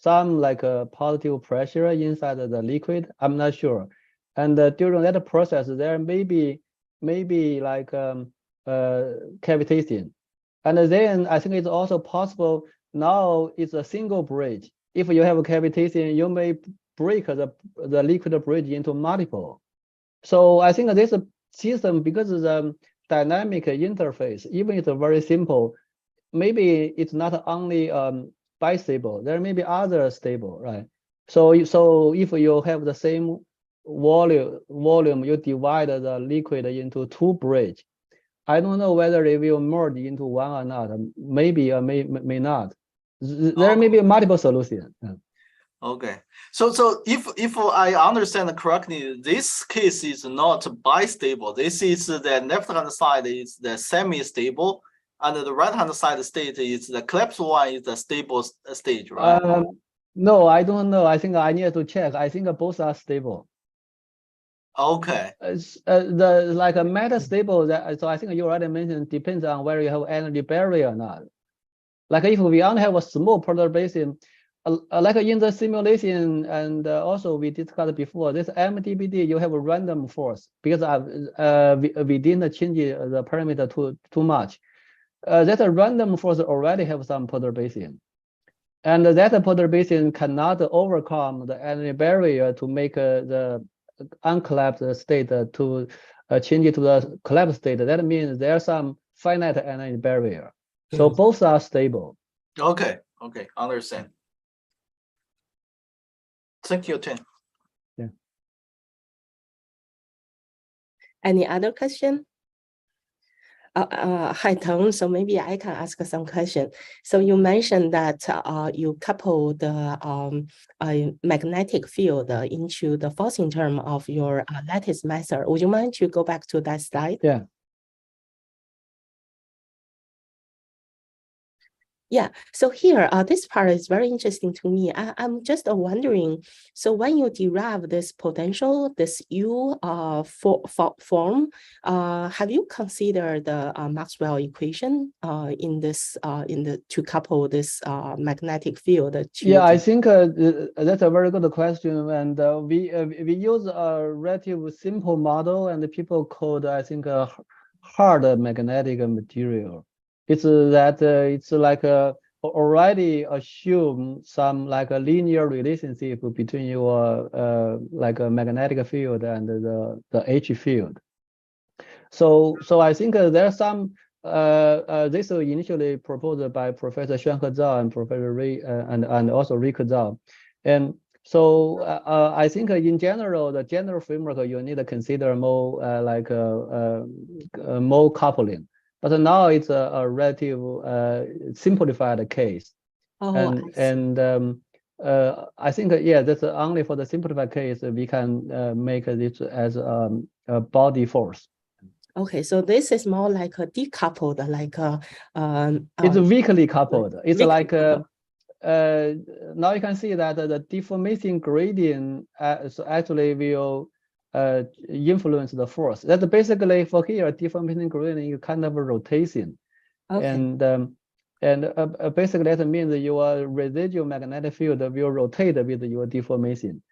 some like a positive pressure inside the liquid. I'm not sure. And during that process, there may be like cavitation. And then I think it's also possible now it's a single bridge. If you have a cavitation, you may break the liquid bridge into multiple. So I think this system, because of the dynamic interface, even it's very simple, maybe it's not only bistable, there may be other stable, right? So if you have the same volume, you divide the liquid into two bridges. I don't know whether it will merge into one or not. Maybe or may not. There may be multiple solutions. Okay. So if I understand correctly, this case is not bistable. This is the left hand side is the semi-stable, and the right hand side state is the collapsed one is the stable stage, right? No, I don't know. I think I need to check. I think both are stable. Okay. The like a metastable that, so I think you already mentioned, depends on whether you have energy barrier or not. Like if we only have a small perturbation, like in the simulation, and also we discussed before, this MDPD you have a random force because we didn't change the parameter too much. That a random force already have some perturbation, and that perturbation cannot overcome the energy barrier to make the uncollapsed state to change it to the collapsed state. That means there's some finite energy barrier. So both are stable. Okay. Understand. Thank you, Tim. Yeah. Any other question? Hi, Teng. So maybe I can ask some question. So you mentioned that you couple the magnetic field into the forcing term of your lattice method. Would you mind to go back to that slide? Yeah. Yeah, so here, this part is very interesting to me. I'm just wondering, so when you derive this potential, this U form, have you considered the Maxwell equation to couple this magnetic field? Yeah, I think that's a very good question, and we use a relatively simple model, and the people called, I think, a hard magnetic material. It's that it's like already assume some like a linear relationship between your like a magnetic field and the H field. So I think there's some this was initially proposed by Professor Xuanhe Zhao and Professor Ray and also Rick Zhao, and so I think in general the general framework you need to consider more like more coupling. But now it's a relative simplified case. Oh, I think, yeah, that's only for the simplified case we can make this as a body force. Okay, so this is more like a decoupled, like it's weakly coupled. It's weakly like coupled. now you can see that the deformation gradient so actually will influence the force. That's basically for here, deformation gradient is kind of a rotation. Okay. And basically that means your residual magnetic field will rotate with your deformation.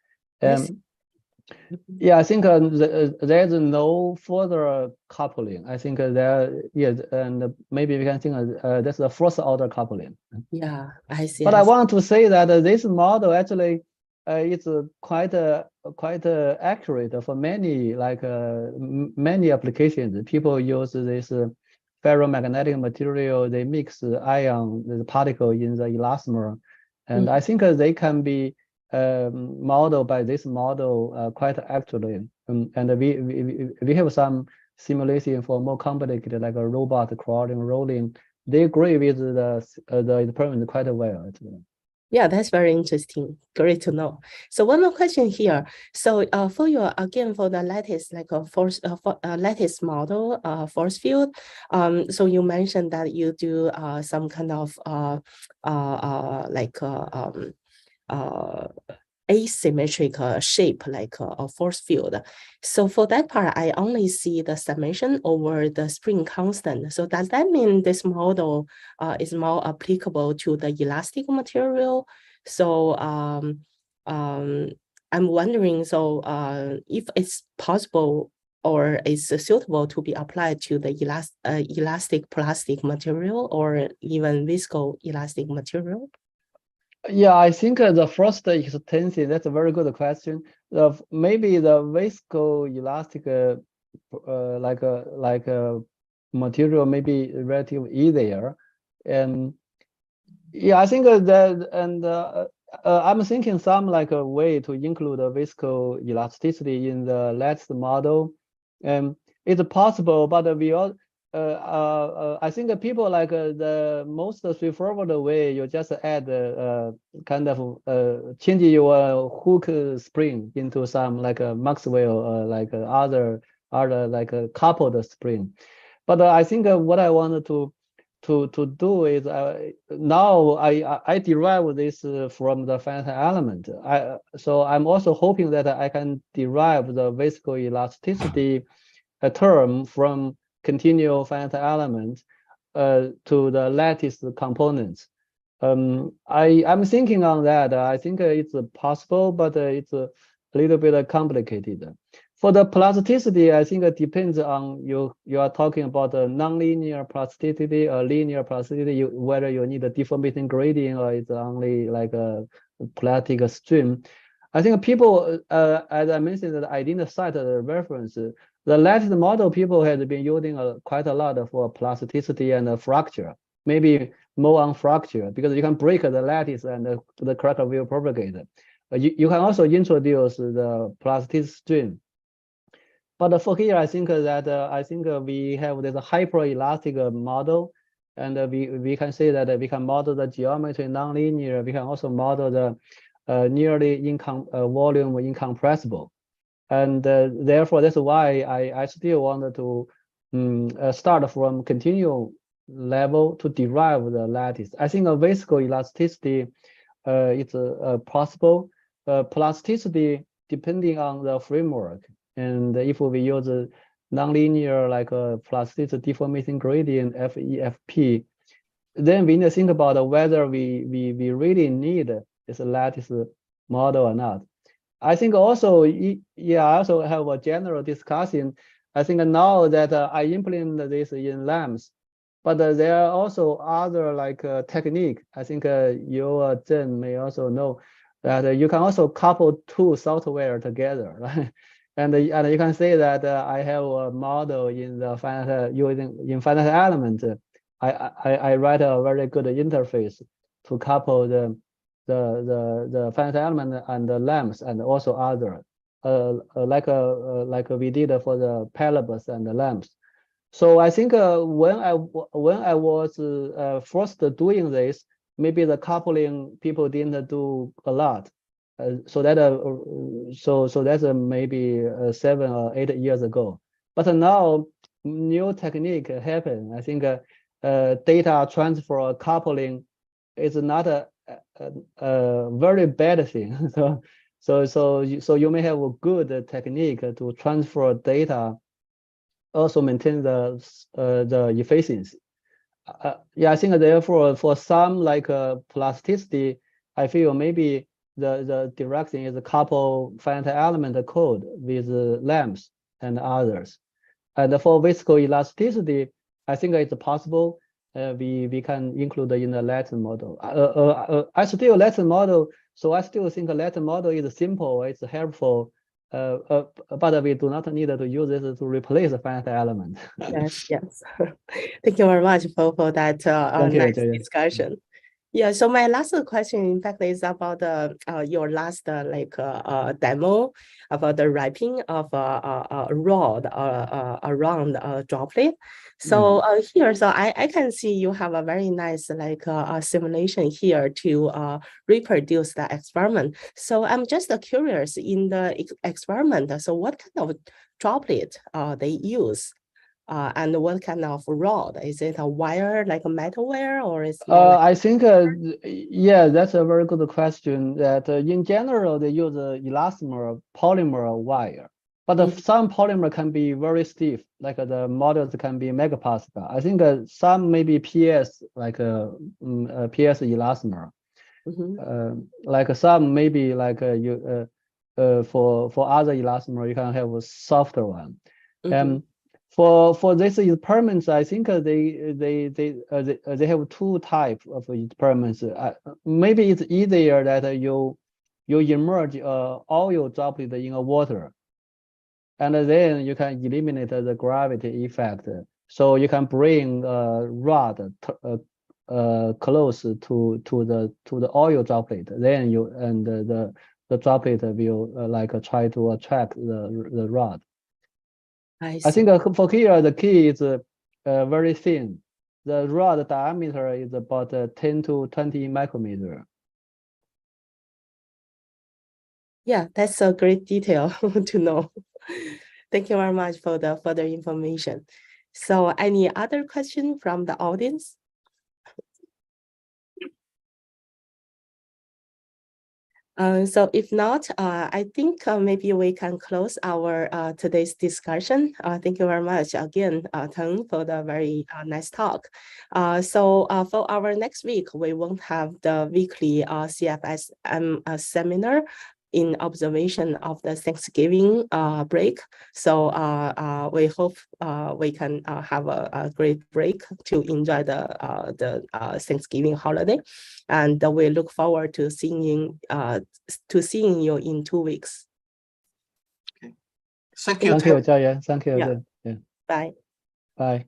Yeah, I think there's no further coupling. I think there, yeah, and maybe we can think that's the first order coupling. Yeah, I see. But I want to say that this model actually it's quite accurate for many many applications. People use this ferromagnetic material. They mix ion, the particle in the elastomer, and I think they can be modeled by this model quite accurately. And we have some simulation for more complicated, like a robot crawling, rolling. They agree with the experiment quite well. Actually. Yeah, that's very interesting. Great to know. So one more question here. So for your, again, for the lattice, like a force lattice model, force field. So you mentioned that you do some kind of asymmetric shape, like a force field. So for that part, I only see the summation over the spring constant. So does that mean this model is more applicable to the elastic material? So I'm wondering, so if it's possible or is suitable to be applied to the elastic plastic material or even viscoelastic material? Yeah, I think the first extension, that's a very good question. Maybe the viscoelastic like a material may be relatively easier. And yeah, I think that, and I'm thinking some like a way to include the viscoelasticity in the lattice model. And it's possible, but we all I think that people like the most straightforward way, you just add kind of change your hook spring into some like a Maxwell like other like a coupled spring. But I think what I wanted to do is now I derive this from the finite element. So I'm also hoping that I can derive the viscoelasticity term from continual finite element to the lattice components. I'm thinking on that. I think it's possible, but it's a little bit complicated. For the plasticity, I think it depends on you are talking about a nonlinear plasticity or linear plasticity, whether you need a deformation gradient or it's only like a plastic stream. I think people, as I mentioned, that I didn't cite the reference. The lattice model people have been using quite a lot for plasticity and fracture, maybe more on fracture, because you can break the lattice and the cracker will propagate. You can also introduce the plastic stream. But for here, I think that we have this hyperelastic model, and we can say that we can model the geometry nonlinear. We can also model the nearly volume incompressible, and therefore that's why I still wanted to start from continual level to derive the lattice. I think a viscoelasticity is possible. Plasticity depending on the framework. And if we use a nonlinear like a plasticity deformation gradient FEFP, then we need to think about whether we really need this lattice model or not. I think also, yeah, I also have a general discussion. I think now that I implement this in LAMS, but there are also other like technique. I think you, Jen, may also know that you can also couple two software together, right? And you can say that I have a model in the finite using finite element. I write a very good interface to couple the finite element and the lamps and also other like we did for the palabus and the lamps. So I think when I was first doing this, maybe the coupling people didn't do a lot. So that's maybe 7 or 8 years ago. But now new technique happen. I think data transfer coupling is not a very bad thing. So you may have a good technique to transfer data, also maintain the efficiency. Yeah, I think therefore for some like plasticity, I feel maybe the direction is a couple finite element code with lamps and others. And for viscoelasticity, I think it's possible we can include in the Lattice model. I still Lattice model, so I still think a Lattice model is simple, it's helpful, but we do not need to use it to replace the finite element. Yes, yes. Thank you very much for that nice discussion. Yeah, so my last question, in fact, is about your last demo about the wrapping of a rod around a droplet. So here, so I can see you have a very nice simulation here to reproduce the experiment. So I'm just curious in the experiment. So what kind of droplet they use? And what kind of rod? Is it a wire, like a metal wire, or is it I think, yeah, that's a very good question. That in general, they use elastomer polymer wire, but some polymer can be very stiff, like the models can be megapascal. I think some maybe PS, like PS elastomer. Like some maybe like for other elastomer you can have a softer one. For this experiments, I think they have two types of experiments. Maybe it's easier that you immerse oil droplet in a water, and then you can eliminate the gravity effect. So you can bring a rod close to the oil droplet. Then the droplet will like try to attract the rod. I think for here the key is very thin. The rod diameter is about 10 to 20 micrometer. Yeah, that's a great detail to know. Thank you very much for the further information. So any other question from the audience? So if not, I think maybe we can close our today's discussion. Thank you very much again, Teng, for the very nice talk. So for our next week, we won't have the weekly CFSM seminar in observation of the Thanksgiving break. So we hope we can have a great break to enjoy the Thanksgiving holiday, and we look forward to seeing you in 2 weeks. Okay. Thank you. Thank you, Jiayan. Thank you. Yeah. Yeah. Bye. Bye.